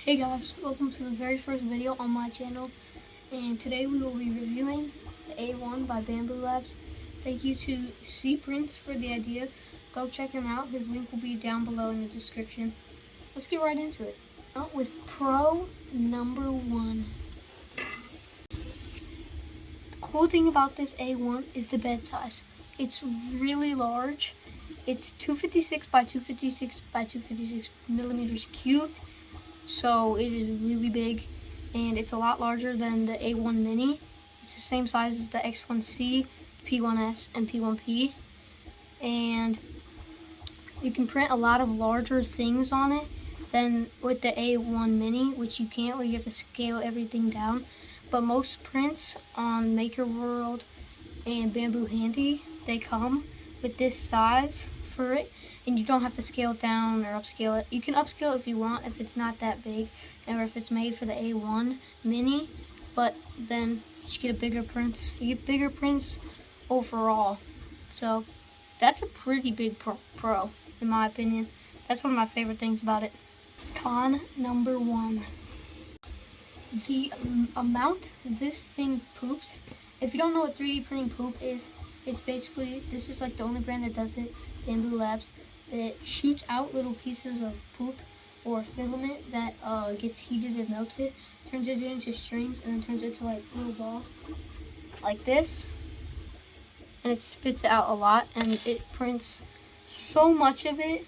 Hey guys, welcome to the very first video on my channel, and today we will be reviewing the A1 by Bambu Labs. Thank you to C Prince for the idea. Go check him out. His link will be down below in the description. Let's get right into it. Out with Pro number 1. The cool thing about this A1 is the bed size. It's really large. It's 256 by 256 by 256 millimeters cubed. So it is really big, and it's a lot larger than the A1 Mini. It's the same size as the X1C, P1S, and P1P. And you can print a lot of larger things on it than with the A1 Mini, which you can't, where you have to scale everything down. But most prints on Maker World and Bambu Handy, they come with this size for it, and you don't have to scale it down or upscale it. You can upscale it if you want, if it's not that big, or if it's made for the A1 Mini, but then you get a bigger print. You get bigger prints overall. So that's a pretty big pro, in my opinion. That's one of my favorite things about it. Con number 1. The amount this thing poops. If you don't know what 3D printing poop is, it's basically, this is like the only brand that does it, Bambu Labs. It shoots out little pieces of poop or filament that gets heated and melted, turns it into strings, and then turns it to like little balls like this. And it spits out a lot, and it prints so much of it.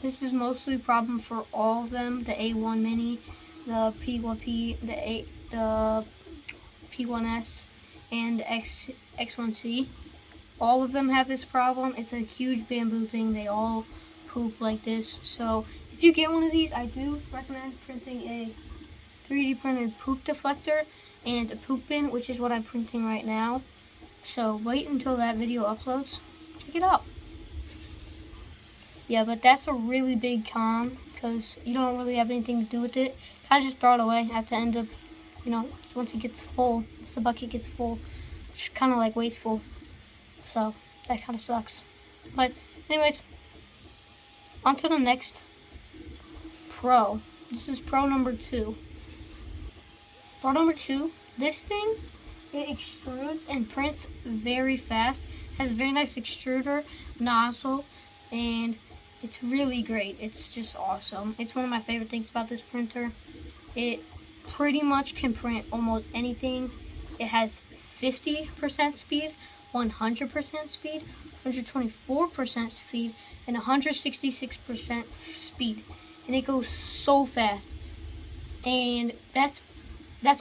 This is mostly a problem for all of them, the A1 Mini, the P1P, the P1S, and the X1C. All of them have this problem. It's a huge bamboo thing. They all poop like this. So if you get one of these, I do recommend printing a 3D printed poop deflector and a poop bin, which is what I'm printing right now. So wait until that video uploads. Check it out. Yeah, but that's a really big con because you don't really have anything to do with it. Kind of just throw it away at the end of, once it gets full, once the bucket gets full. It's kind of like wasteful. So that kind of sucks. But anyways, on to the next Pro. This is Pro number 2. Pro number 2, this thing, it extrudes and prints very fast. Has a very nice extruder nozzle, and it's really great. It's just awesome. It's one of my favorite things about this printer. It pretty much can print almost anything. It has 50% speed, 100% speed, 124% speed, and 166% speed. And it goes so fast. And that's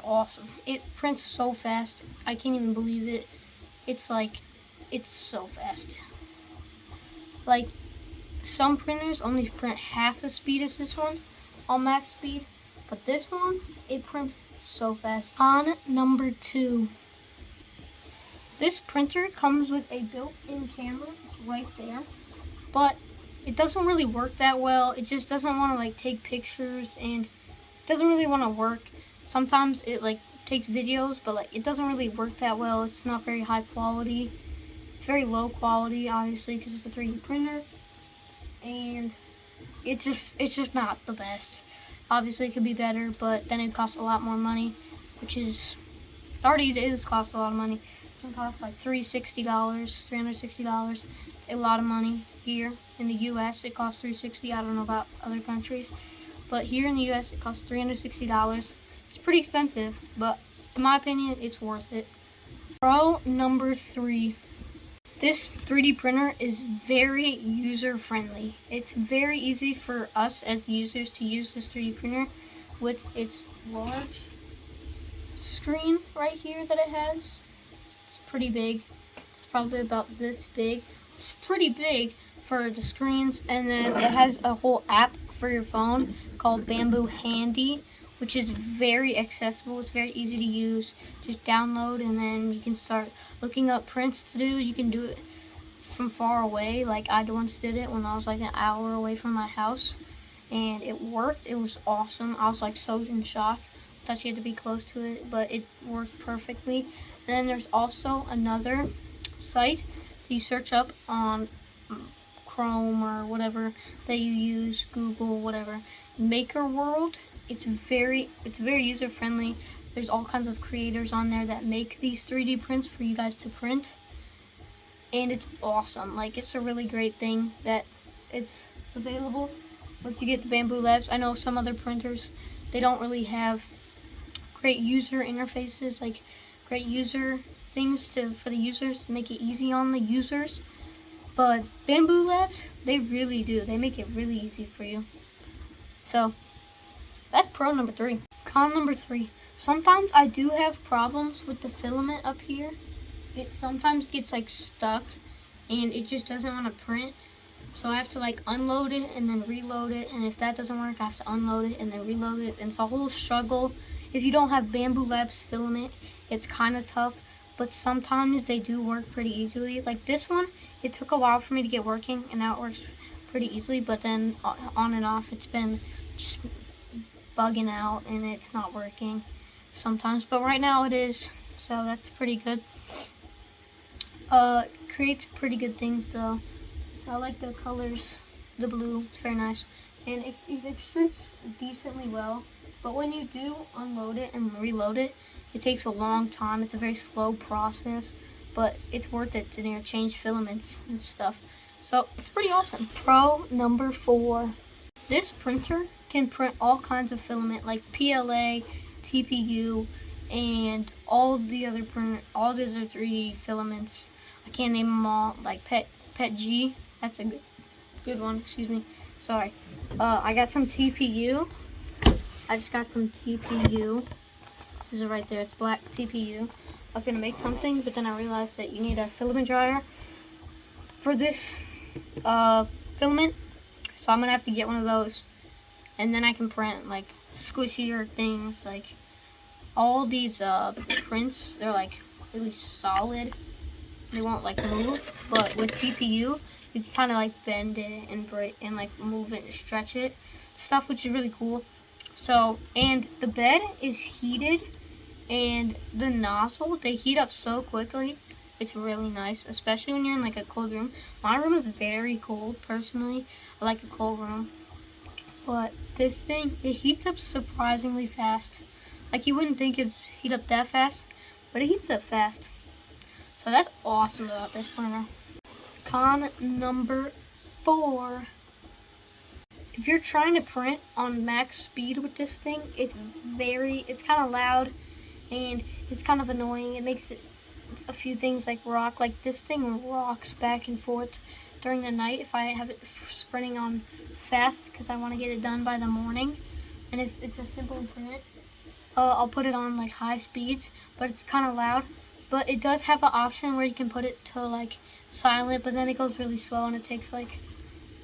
awesome. It prints so fast. I can't even believe it. It's so fast. Like, some printers only print half the speed as this one on max speed, but this one, it prints so fast. On number 2. This printer comes with a built-in camera. It's right there, but it doesn't really work that well. It just doesn't want to take pictures, and it doesn't really want to work. Sometimes it takes videos, but it doesn't really work that well. It's not very high quality. It's very low quality, obviously, because it's a 3D printer, and it's just not the best. Obviously, it could be better, but then it costs a lot more money, which is already it is cost a lot of money. It costs like $360. It's a lot of money here in the U.S. It costs $360. I don't know about other countries, but here in the U.S. it costs $360. It's pretty expensive, but in my opinion, it's worth it. Pro number 3. This 3D printer is very user-friendly. It's very easy for us as users to use this 3D printer with its large screen right here that it has. It's pretty big. It's probably about this big. It's pretty big for the screens, and then it has a whole app for your phone called Bambu Handy, which is very accessible. It's very easy to use. Just download, and then you can start looking up prints to do. You can do it from far away. Like I once did it when I was an hour away from my house, and it worked. It was awesome. I was so in shock. Thought you had to be close to it, but it worked perfectly. And then there's also another site you search up on Chrome or whatever that you use, Google, whatever. Maker World it's very user friendly. There's all kinds of creators on there that make these 3D prints for you guys to print, and it's awesome. Like, it's a really great thing that it's available once you get the Bambu Labs. I know some other printers, they don't really have great user interfaces, like great user things for the users to make it easy on the users. But Bambu Labs, they really do. They make it really easy for you. So that's pro number 3. Con number 3. Sometimes I do have problems with the filament up here. It sometimes gets like stuck and it just doesn't want to print. So I have to like unload it and then reload it. And if that doesn't work, I have to unload it and then reload it. And it's a whole struggle. If you don't have Bambu Labs filament, it's kind of tough. But sometimes they do work pretty easily. Like this one, it took a while for me to get working, and now it works pretty easily. But then on and off, it's been just bugging out, and it's not working sometimes. But right now it is, so that's pretty good. Creates pretty good things though. So I like the colors, the blue. It's very nice, and it extrudes decently well. But when you do unload it and reload it, it takes a long time. It's a very slow process, but it's worth it to change filaments and stuff. So it's pretty awesome. Pro number 4. This printer can print all kinds of filament like PLA, TPU, and all the other 3D filaments. I can't name them all. Like PETG. That's a good one. Excuse me. Sorry. I got some TPU. I just got some TPU. This is it right there. It's black TPU. I was gonna make something, but then I realized that you need a filament dryer for this filament. So I'm gonna have to get one of those, and then I can print like squishier things. Like all these prints, they're like really solid. They won't like move, but with TPU, you can kind of like bend it and break and like move it and stretch it, stuff, which is really cool. So, and the bed is heated, and the nozzle, they heat up so quickly. It's really nice, especially when you're in like a cold room. My room is very cold, personally. I like a cold room. But this thing, it heats up surprisingly fast. Like you wouldn't think it'd heat up that fast, but it heats up fast. So that's awesome about this printer. Con number 4. If you're trying to print on max speed with this thing, it's kind of loud and it's kind of annoying. It makes a few things like rock. Like this thing rocks back and forth during the night if I have it sprinting on fast because I want to get it done by the morning. And if it's a simple print, I'll put it on like high speeds, but it's kind of loud. But it does have an option where you can put it to like silent, but then it goes really slow and it takes like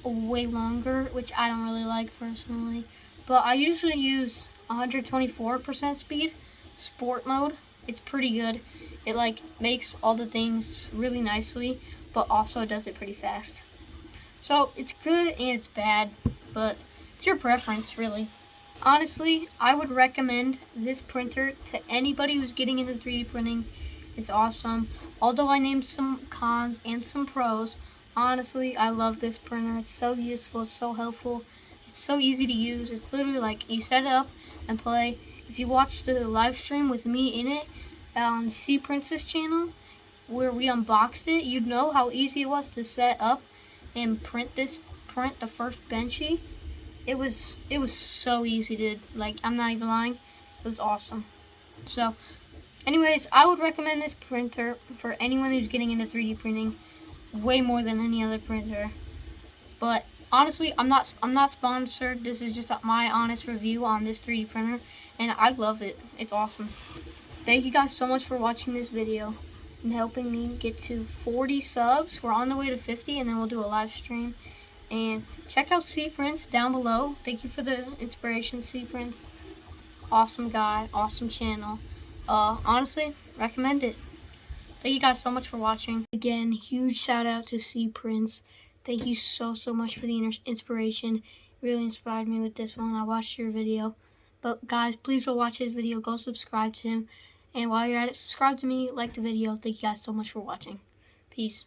way longer, which I don't really like personally. But I usually use 124% speed, sport mode. It's pretty good. It like makes all the things really nicely, but also does it pretty fast. So it's good and it's bad, but it's your preference really. Honestly, I would recommend this printer to anybody who's getting into 3D printing. It's awesome. Although I named some cons and some pros, honestly, I love this printer. It's so useful. It's so helpful. It's so easy to use. It's literally like you set it up and play. If you watch the live stream with me in it on C Prince's channel, where we unboxed it, you'd know how easy it was to set up and print the first Benchy. It was so easy to, like, I'm not even lying. It was awesome. So anyways, I would recommend this printer for anyone who's getting into 3D printing way more than any other printer. But honestly, I'm not sponsored. This is just my honest review on this 3D printer, and I love it. It's awesome. Thank you guys so much for watching this video and helping me get to 40 subs. We're on the way to 50, and then we'll do a live stream. And check out C Prince down below. Thank you for the inspiration, C Prince. Awesome guy, awesome channel. Honestly, recommend it. Thank you guys so much for watching. Again, huge shout out to C Prince. Thank you so much for the inspiration. It really inspired me with this one. I watched your video. But guys, please go watch his video. Go subscribe to him. And while you're at it, subscribe to me, like the video. Thank you guys so much for watching. Peace.